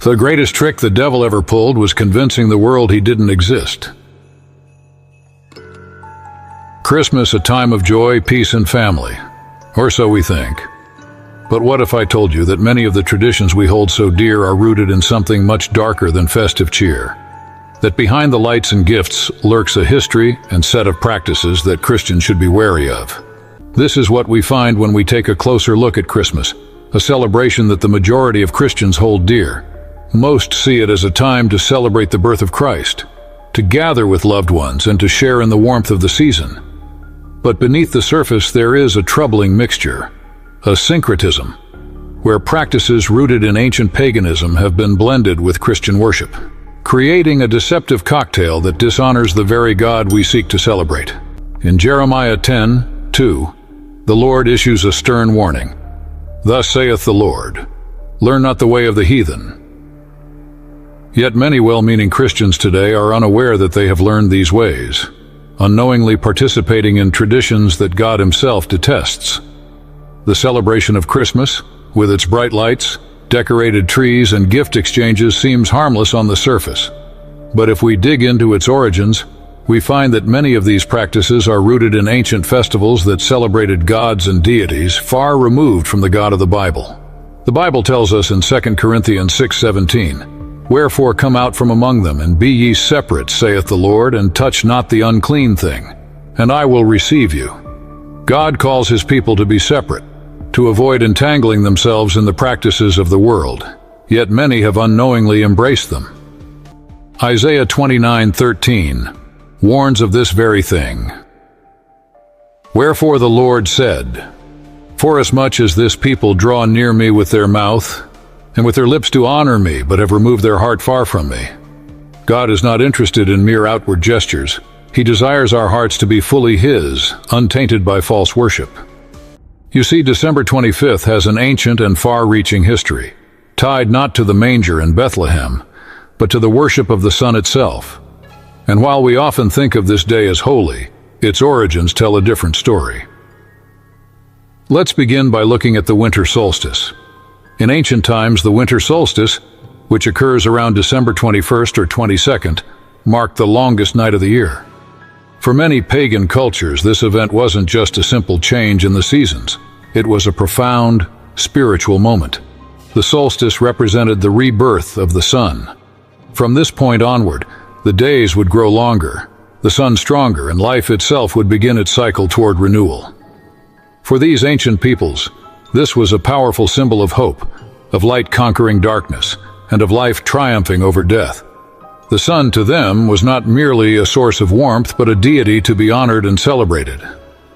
The greatest trick the devil ever pulled was convincing the world he didn't exist. Christmas, a time of joy, peace, and family. Or so we think. But what if I told you that many of the traditions we hold so dear are rooted in something much darker than festive cheer? That behind the lights and gifts lurks a history and set of practices that Christians should be wary of. This is what we find when we take a closer look at Christmas, a celebration that the majority of Christians hold dear. Most see it as a time to celebrate the birth of Christ, to gather with loved ones and to share in the warmth of the season. But beneath the surface there is a troubling mixture, a syncretism, where practices rooted in ancient paganism have been blended with Christian worship, creating a deceptive cocktail that dishonors the very God we seek to celebrate. In Jeremiah 10:2, the Lord issues a stern warning. Thus saith the Lord, learn not the way of the heathen. Yet many well-meaning Christians today are unaware that they have learned these ways, unknowingly participating in traditions that God Himself detests. The celebration of Christmas, with its bright lights, decorated trees, and gift exchanges, seems harmless on the surface. But if we dig into its origins, we find that many of these practices are rooted in ancient festivals that celebrated gods and deities far removed from the God of the Bible. The Bible tells us in 2 Corinthians 6:17, wherefore come out from among them, and be ye separate, saith the Lord, and touch not the unclean thing, and I will receive you. God calls His people to be separate, to avoid entangling themselves in the practices of the world, yet many have unknowingly embraced them. Isaiah 29:13 warns of this very thing. Wherefore the Lord said, forasmuch as this people draw near me with their mouth, and with their lips do honor me, but have removed their heart far from me. God is not interested in mere outward gestures. He desires our hearts to be fully His, untainted by false worship. You see, December 25th has an ancient and far-reaching history, tied not to the manger in Bethlehem, but to the worship of the sun itself. And while we often think of this day as holy, its origins tell a different story. Let's begin by looking at the winter solstice. In ancient times, the winter solstice, which occurs around December 21st or 22nd, marked the longest night of the year. For many pagan cultures, this event wasn't just a simple change in the seasons. It was a profound, spiritual moment. The solstice represented the rebirth of the sun. From this point onward, the days would grow longer, the sun stronger, and life itself would begin its cycle toward renewal. For these ancient peoples, this was a powerful symbol of hope, of light conquering darkness, and of life triumphing over death. The sun to them was not merely a source of warmth, but a deity to be honored and celebrated.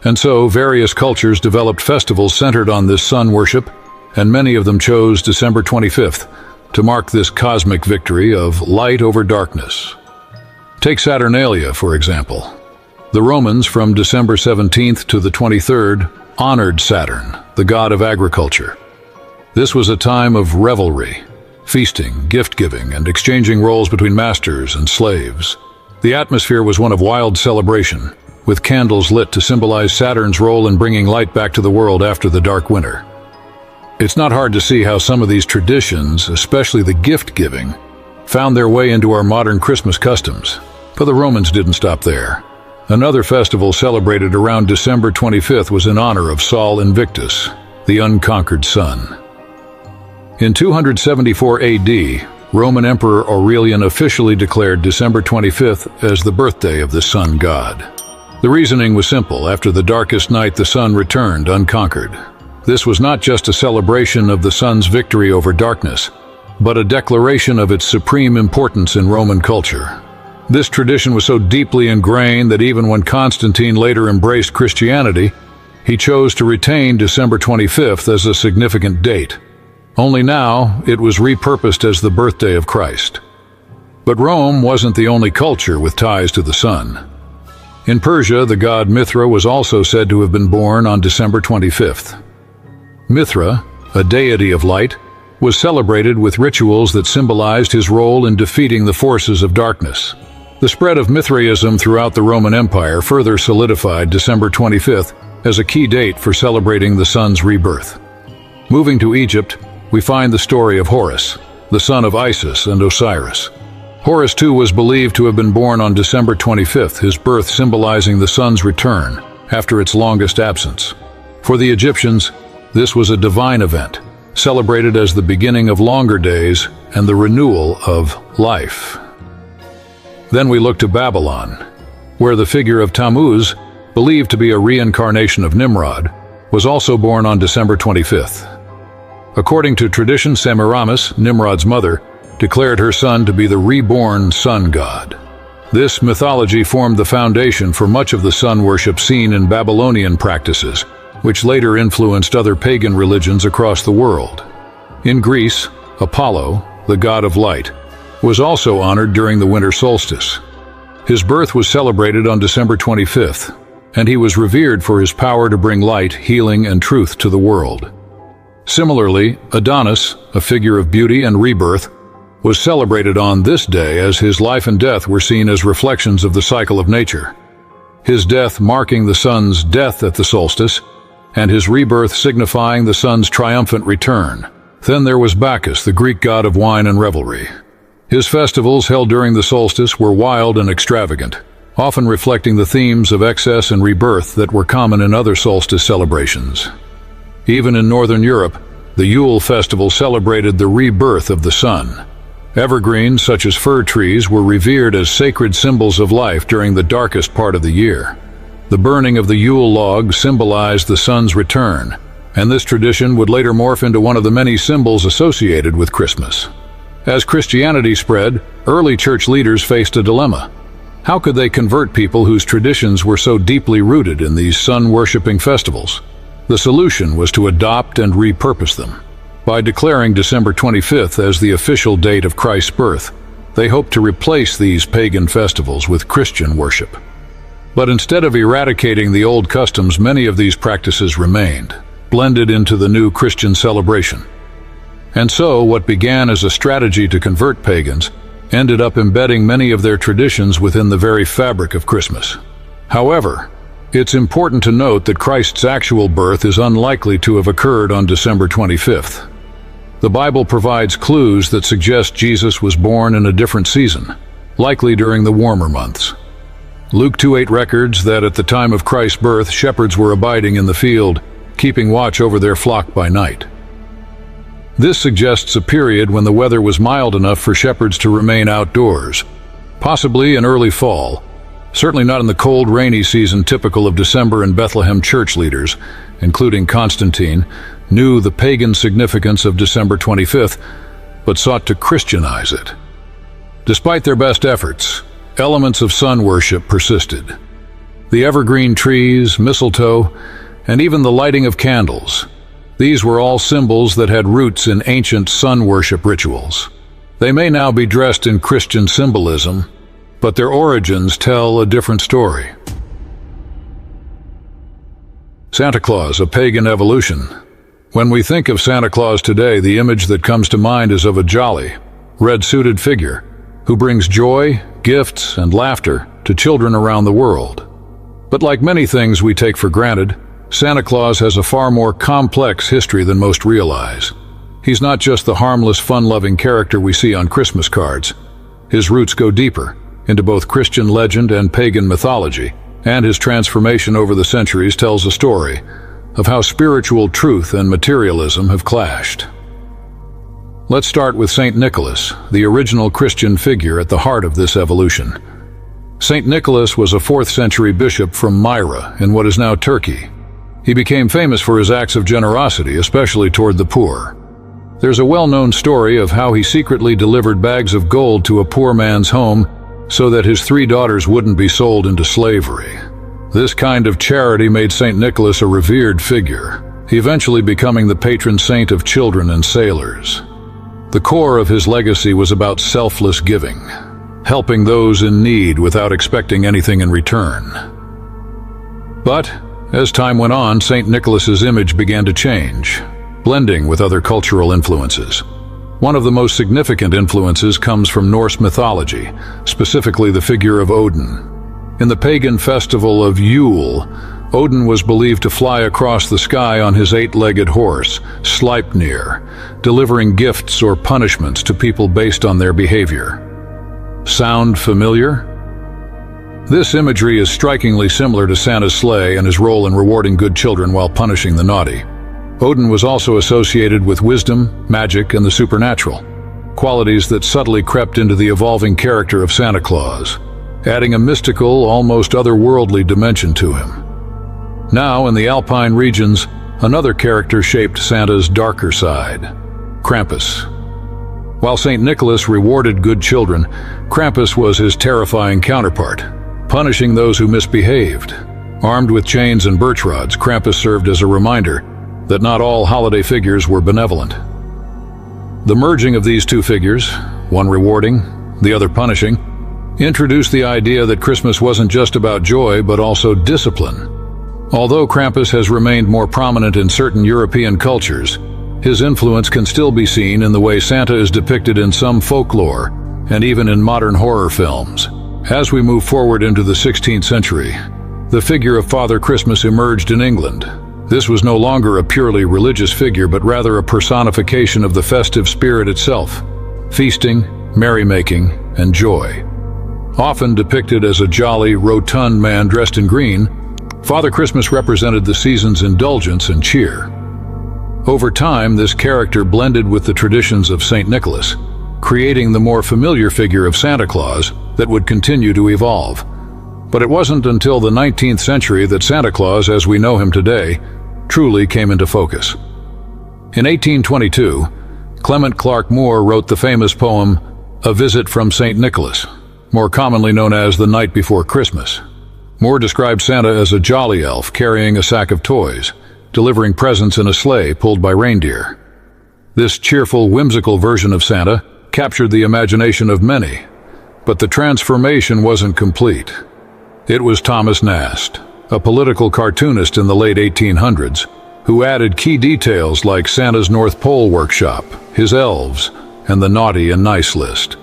And so various cultures developed festivals centered on this sun worship, and many of them chose December 25th to mark this cosmic victory of light over darkness. Take Saturnalia, for example. The Romans, from December 17th to the 23rd, honored Saturn, the god of agriculture. This was a time of revelry, feasting, gift-giving, and exchanging roles between masters and slaves. The atmosphere was one of wild celebration, with candles lit to symbolize Saturn's role in bringing light back to the world after the dark winter. It's not hard to see how some of these traditions, especially the gift-giving, found their way into our modern Christmas customs. But the Romans didn't stop there. Another festival celebrated around December 25th was in honor of Sol Invictus, the unconquered sun. In 274 AD, Roman Emperor Aurelian officially declared December 25th as the birthday of the sun god. The reasoning was simple. After the darkest night, the sun returned unconquered. This was not just a celebration of the sun's victory over darkness, but a declaration of its supreme importance in Roman culture. This tradition was so deeply ingrained that even when Constantine later embraced Christianity, he chose to retain December 25th as a significant date. Only now, it was repurposed as the birthday of Christ. But Rome wasn't the only culture with ties to the sun. In Persia, the god Mithra was also said to have been born on December 25th. Mithra, a deity of light, was celebrated with rituals that symbolized his role in defeating the forces of darkness. The spread of Mithraism throughout the Roman Empire further solidified December 25th as a key date for celebrating the sun's rebirth. Moving to Egypt, we find the story of Horus, the son of Isis and Osiris. Horus too was believed to have been born on December 25th, his birth symbolizing the sun's return after its longest absence. For the Egyptians, this was a divine event, celebrated as the beginning of longer days and the renewal of life. Then we look to Babylon, where the figure of Tammuz, believed to be a reincarnation of Nimrod, was also born on December 25th. According to tradition, Semiramis, Nimrod's mother, declared her son to be the reborn sun god. This mythology formed the foundation for much of the sun worship seen in Babylonian practices, which later influenced other pagan religions across the world. In Greece, Apollo, the god of light, was also honored during the winter solstice. His birth was celebrated on December 25th, and he was revered for his power to bring light, healing, and truth to the world. Similarly, Adonis, a figure of beauty and rebirth, was celebrated on this day as his life and death were seen as reflections of the cycle of nature. His death marking the sun's death at the solstice, and his rebirth signifying the sun's triumphant return. Then there was Bacchus, the Greek god of wine and revelry. His festivals held during the solstice were wild and extravagant, often reflecting the themes of excess and rebirth that were common in other solstice celebrations. Even in Northern Europe, the Yule festival celebrated the rebirth of the sun. Evergreens such as fir trees were revered as sacred symbols of life during the darkest part of the year. The burning of the Yule log symbolized the sun's return, and this tradition would later morph into one of the many symbols associated with Christmas. As Christianity spread, early church leaders faced a dilemma. How could they convert people whose traditions were so deeply rooted in these sun-worshipping festivals? The solution was to adopt and repurpose them. By declaring December 25th as the official date of Christ's birth, they hoped to replace these pagan festivals with Christian worship. But instead of eradicating the old customs, many of these practices remained, blended into the new Christian celebration. And so, what began as a strategy to convert pagans ended up embedding many of their traditions within the very fabric of Christmas. However, it's important to note that Christ's actual birth is unlikely to have occurred on December 25th. The Bible provides clues that suggest Jesus was born in a different season, likely during the warmer months. Luke 2:8 records that at the time of Christ's birth, shepherds were abiding in the field, keeping watch over their flock by night. This suggests a period when the weather was mild enough for shepherds to remain outdoors, possibly in early fall, certainly not in the cold, rainy season typical of December, and Bethlehem church leaders, including Constantine, knew the pagan significance of December 25th, but sought to Christianize it. Despite their best efforts, elements of sun worship persisted. The evergreen trees, mistletoe, and even the lighting of candles. These were all symbols that had roots in ancient sun worship rituals. They may now be dressed in Christian symbolism, but their origins tell a different story. Santa Claus, a pagan evolution. When we think of Santa Claus today, the image that comes to mind is of a jolly, red-suited figure who brings joy, gifts, and laughter to children around the world. But like many things we take for granted, Santa Claus has a far more complex history than most realize. He's not just the harmless, fun-loving character we see on Christmas cards. His roots go deeper, into both Christian legend and pagan mythology, and his transformation over the centuries tells a story of how spiritual truth and materialism have clashed. Let's start with Saint Nicholas, the original Christian figure at the heart of this evolution. Saint Nicholas was a 4th century bishop from Myra in what is now Turkey. He became famous for his acts of generosity, especially toward the poor. There's a well-known story of how he secretly delivered bags of gold to a poor man's home so that his 3 daughters wouldn't be sold into slavery. This kind of charity made St. Nicholas a revered figure, he eventually becoming the patron saint of children and sailors. The core of his legacy was about selfless giving, helping those in need without expecting anything in return. But as time went on, St. Nicholas's image began to change, blending with other cultural influences. One of the most significant influences comes from Norse mythology, specifically the figure of Odin. In the pagan festival of Yule, Odin was believed to fly across the sky on his eight-legged horse, Sleipnir, delivering gifts or punishments to people based on their behavior. Sound familiar? This imagery is strikingly similar to Santa's sleigh and his role in rewarding good children while punishing the naughty. Odin was also associated with wisdom, magic, and the supernatural, qualities that subtly crept into the evolving character of Santa Claus, adding a mystical, almost otherworldly dimension to him. Now, in the Alpine regions, another character shaped Santa's darker side, Krampus. While St. Nicholas rewarded good children, Krampus was his terrifying counterpart, punishing those who misbehaved. Armed with chains and birch rods, Krampus served as a reminder that not all holiday figures were benevolent. The merging of these two figures, one rewarding, the other punishing, introduced the idea that Christmas wasn't just about joy but also discipline. Although Krampus has remained more prominent in certain European cultures, his influence can still be seen in the way Santa is depicted in some folklore and even in modern horror films. As we move forward into the 16th century, the figure of Father Christmas emerged in England. This was no longer a purely religious figure, but rather a personification of the festive spirit itself, feasting, merrymaking, and joy. Often depicted as a jolly, rotund man dressed in green, Father Christmas represented the season's indulgence and cheer. Over time, this character blended with the traditions of St. Nicholas, creating the more familiar figure of Santa Claus that would continue to evolve. But it wasn't until the 19th century that Santa Claus, as we know him today, truly came into focus. In 1822, Clement Clarke Moore wrote the famous poem, A Visit from St. Nicholas, more commonly known as The Night Before Christmas. Moore described Santa as a jolly elf carrying a sack of toys, delivering presents in a sleigh pulled by reindeer. This cheerful, whimsical version of Santa captured the imagination of many, but the transformation wasn't complete. It was Thomas Nast, a political cartoonist in the late 1800s, who added key details like Santa's North Pole workshop, his elves, and the naughty and nice list.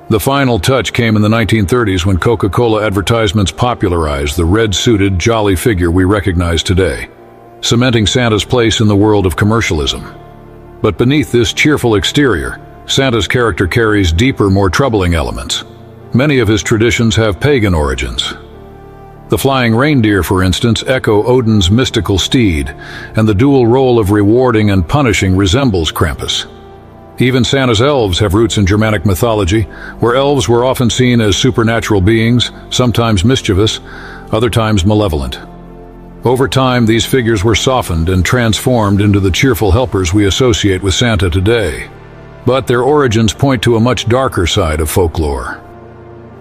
The final touch came in the 1930s when Coca-Cola advertisements popularized the red-suited, jolly figure we recognize today, cementing Santa's place in the world of commercialism. But beneath this cheerful exterior, Santa's character carries deeper, more troubling elements. Many of his traditions have pagan origins. The flying reindeer, for instance, echo Odin's mystical steed, and the dual role of rewarding and punishing resembles Krampus. Even Santa's elves have roots in Germanic mythology, where elves were often seen as supernatural beings, sometimes mischievous, other times malevolent. Over time, these figures were softened and transformed into the cheerful helpers we associate with Santa today. But their origins point to a much darker side of folklore.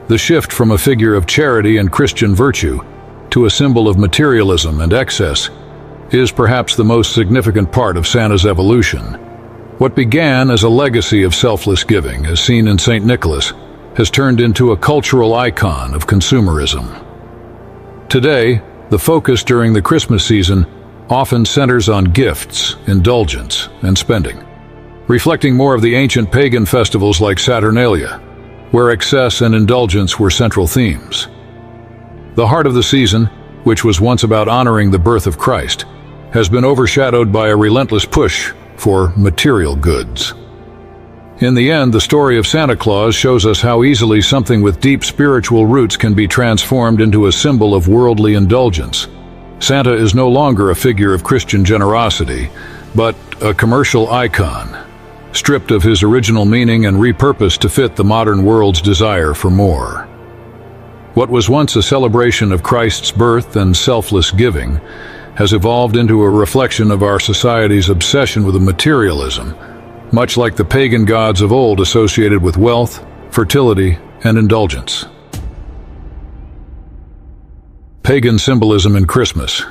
The shift from a figure of charity and Christian virtue to a symbol of materialism and excess is perhaps the most significant part of Santa's evolution. What began as a legacy of selfless giving, as seen in St. Nicholas, has turned into a cultural icon of consumerism. Today, the focus during the Christmas season often centers on gifts, indulgence, and spending, reflecting more of the ancient pagan festivals like Saturnalia, where excess and indulgence were central themes. The heart of the season, which was once about honoring the birth of Christ, has been overshadowed by a relentless push for material goods. In the end, the story of Santa Claus shows us how easily something with deep spiritual roots can be transformed into a symbol of worldly indulgence. Santa is no longer a figure of Christian generosity, but a commercial icon, stripped of his original meaning and repurposed to fit the modern world's desire for more. What was once a celebration of Christ's birth and selfless giving has evolved into a reflection of our society's obsession with materialism, much like the pagan gods of old associated with wealth, fertility, and indulgence. Pagan symbolism in Christmas.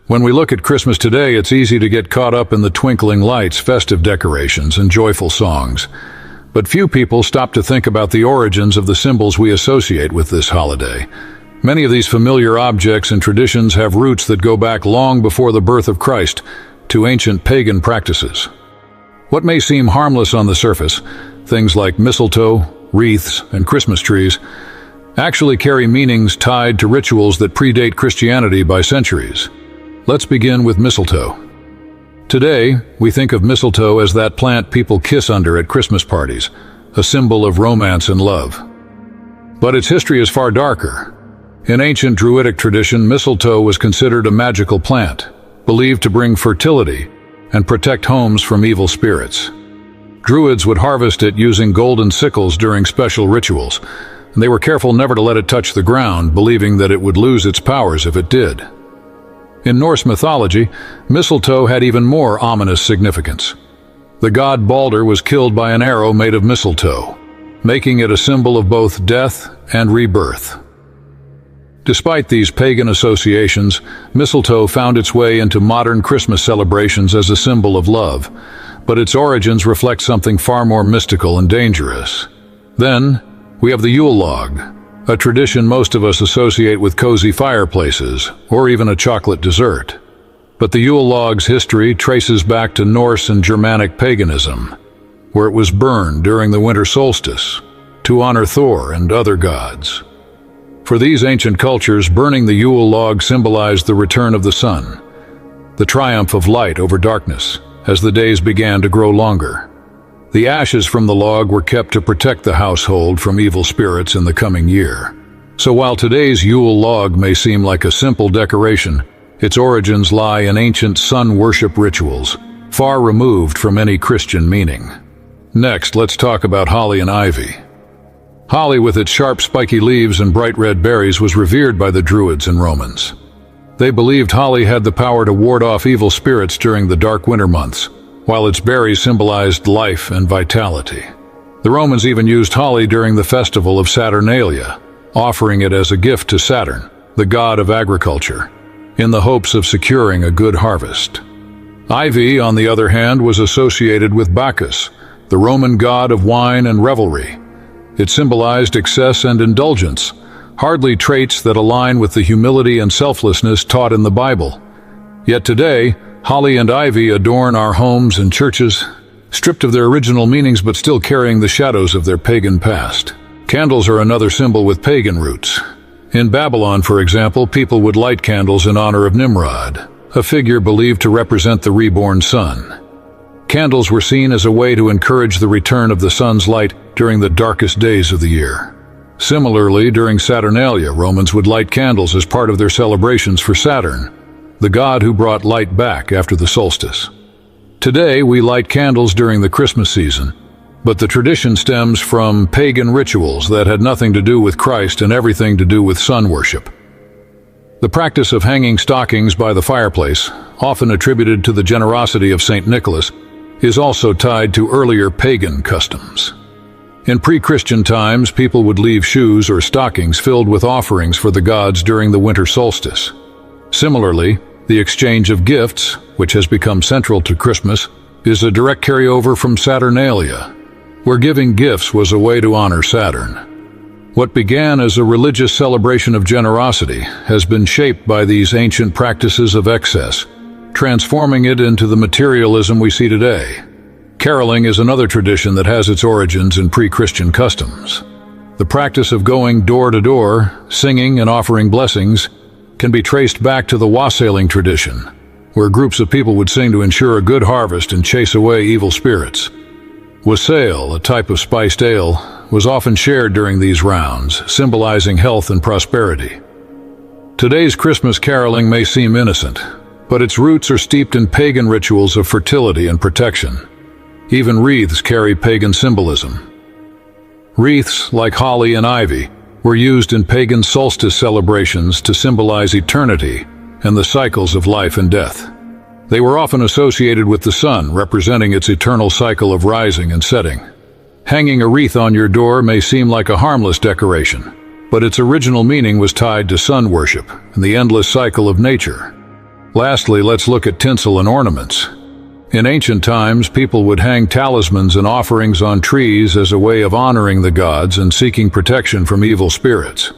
When we look at Christmas today, it's easy to get caught up in the twinkling lights, festive decorations, and joyful songs. But few people stop to think about the origins of the symbols we associate with this holiday. Many of these familiar objects and traditions have roots that go back long before the birth of Christ to ancient pagan practices. What may seem harmless on the surface, things like mistletoe, wreaths, and Christmas trees, actually carry meanings tied to rituals that predate Christianity by centuries. Let's begin with mistletoe. Today, we think of mistletoe as that plant people kiss under at Christmas parties, a symbol of romance and love. But its history is far darker. In ancient Druidic tradition, mistletoe was considered a magical plant, believed to bring fertility and protect homes from evil spirits. Druids would harvest it using golden sickles during special rituals, and they were careful never to let it touch the ground, believing that it would lose its powers if it did. In Norse mythology, mistletoe had even more ominous significance. The god Balder was killed by an arrow made of mistletoe, making it a symbol of both death and rebirth. Despite these pagan associations, mistletoe found its way into modern Christmas celebrations as a symbol of love, but its origins reflect something far more mystical and dangerous. Then, we have the Yule log, a tradition most of us associate with cozy fireplaces, or even a chocolate dessert. But the Yule log's history traces back to Norse and Germanic paganism, where it was burned during the winter solstice to honor Thor and other gods. For these ancient cultures, burning the Yule log symbolized the return of the sun, the triumph of light over darkness, as the days began to grow longer. The ashes from the log were kept to protect the household from evil spirits in the coming year. So while today's Yule log may seem like a simple decoration, its origins lie in ancient sun worship rituals, far removed from any Christian meaning. Next, let's talk about holly and ivy. Holly, with its sharp, spiky leaves and bright red berries, was revered by the Druids and Romans. They believed holly had the power to ward off evil spirits during the dark winter months, while its berries symbolized life and vitality. The Romans even used holly during the festival of Saturnalia, offering it as a gift to Saturn, the god of agriculture, in the hopes of securing a good harvest. Ivy, on the other hand, was associated with Bacchus, the Roman god of wine and revelry. It symbolized excess and indulgence, hardly traits that align with the humility and selflessness taught in the Bible. Yet today, holly and ivy adorn our homes and churches, stripped of their original meanings but still carrying the shadows of their pagan past. Candles are another symbol with pagan roots. In Babylon, for example, people would light candles in honor of Nimrod, a figure believed to represent the reborn sun. Candles were seen as a way to encourage the return of the sun's light during the darkest days of the year. Similarly, during Saturnalia, Romans would light candles as part of their celebrations for Saturn, the god who brought light back after the solstice. Today, we light candles during the Christmas season, but the tradition stems from pagan rituals that had nothing to do with Christ and everything to do with sun worship. The practice of hanging stockings by the fireplace, often attributed to the generosity of St. Nicholas, is also tied to earlier pagan customs. In pre-Christian times, people would leave shoes or stockings filled with offerings for the gods during the winter solstice. Similarly, the exchange of gifts, which has become central to Christmas, is a direct carryover from Saturnalia, where giving gifts was a way to honor Saturn. What began as a religious celebration of generosity has been shaped by these ancient practices of excess, transforming it into the materialism we see today. Caroling is another tradition that has its origins in pre-Christian customs. The practice of going door to door, singing and offering blessings, can be traced back to the wassailing tradition, where groups of people would sing to ensure a good harvest and chase away evil spirits. Wassail, a type of spiced ale, was often shared during these rounds, symbolizing health and prosperity. Today's Christmas caroling may seem innocent, but its roots are steeped in pagan rituals of fertility and protection. Even wreaths carry pagan symbolism. Wreaths, like holly and ivy, were used in pagan solstice celebrations to symbolize eternity and the cycles of life and death. They were often associated with the sun, representing its eternal cycle of rising and setting. Hanging a wreath on your door may seem like a harmless decoration, but its original meaning was tied to sun worship and the endless cycle of nature. Lastly, let's look at tinsel and ornaments. In ancient times, people would hang talismans and offerings on trees as a way of honoring the gods and seeking protection from evil spirits.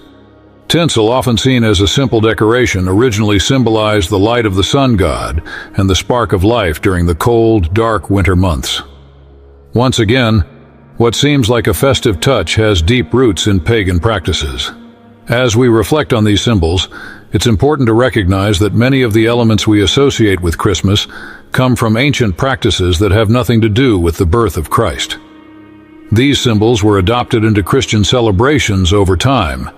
Tinsel, often seen as a simple decoration, originally symbolized the light of the sun god and the spark of life during the cold, dark winter months. Once again, what seems like a festive touch has deep roots in pagan practices. As we reflect on these symbols, it's important to recognize that many of the elements we associate with Christmas come from ancient practices that have nothing to do with the birth of Christ. These symbols were adopted into Christian celebrations over time,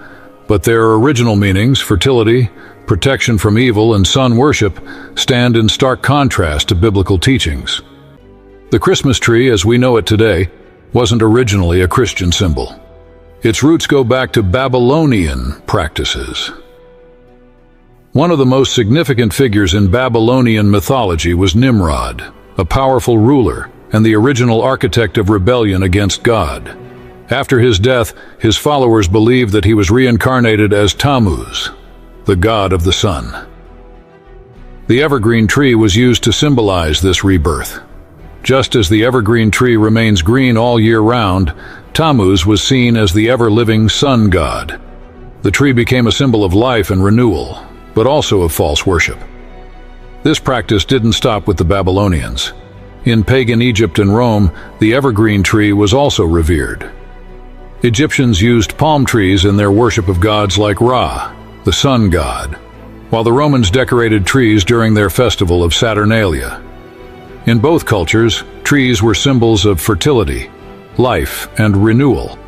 but their original meanings, fertility, protection from evil, and sun worship, stand in stark contrast to biblical teachings. The Christmas tree, as we know it today, wasn't originally a Christian symbol. Its roots go back to Babylonian practices. One of the most significant figures in Babylonian mythology was Nimrod, a powerful ruler and the original architect of rebellion against God. After his death, his followers believed that he was reincarnated as Tammuz, the god of the sun. The evergreen tree was used to symbolize this rebirth. Just as the evergreen tree remains green all year round, Tammuz was seen as the ever-living sun god. The tree became a symbol of life and renewal, but also of false worship. This practice didn't stop with the Babylonians. In pagan Egypt and Rome, the evergreen tree was also revered. Egyptians used palm trees in their worship of gods like Ra, the sun god, while the Romans decorated trees during their festival of Saturnalia. In both cultures, trees were symbols of fertility, life, and renewal,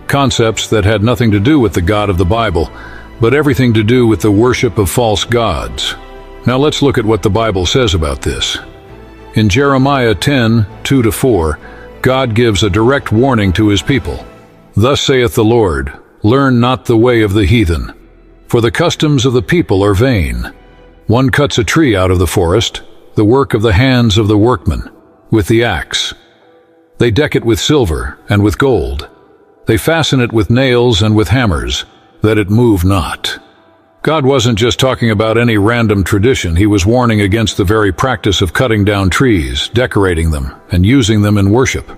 concepts that had nothing to do with the God of the Bible, but everything to do with the worship of false gods. Now let's look at what the Bible says about this. In Jeremiah 10:2-4, God gives a direct warning to his people. "Thus saith the Lord, learn not the way of the heathen, for the customs of the people are vain. One cuts a tree out of the forest, the work of the hands of the workman, with the axe. They deck it with silver and with gold. They fasten it with nails and with hammers, that it move not." God wasn't just talking about any random tradition. He was warning against the very practice of cutting down trees, decorating them, and using them in worship.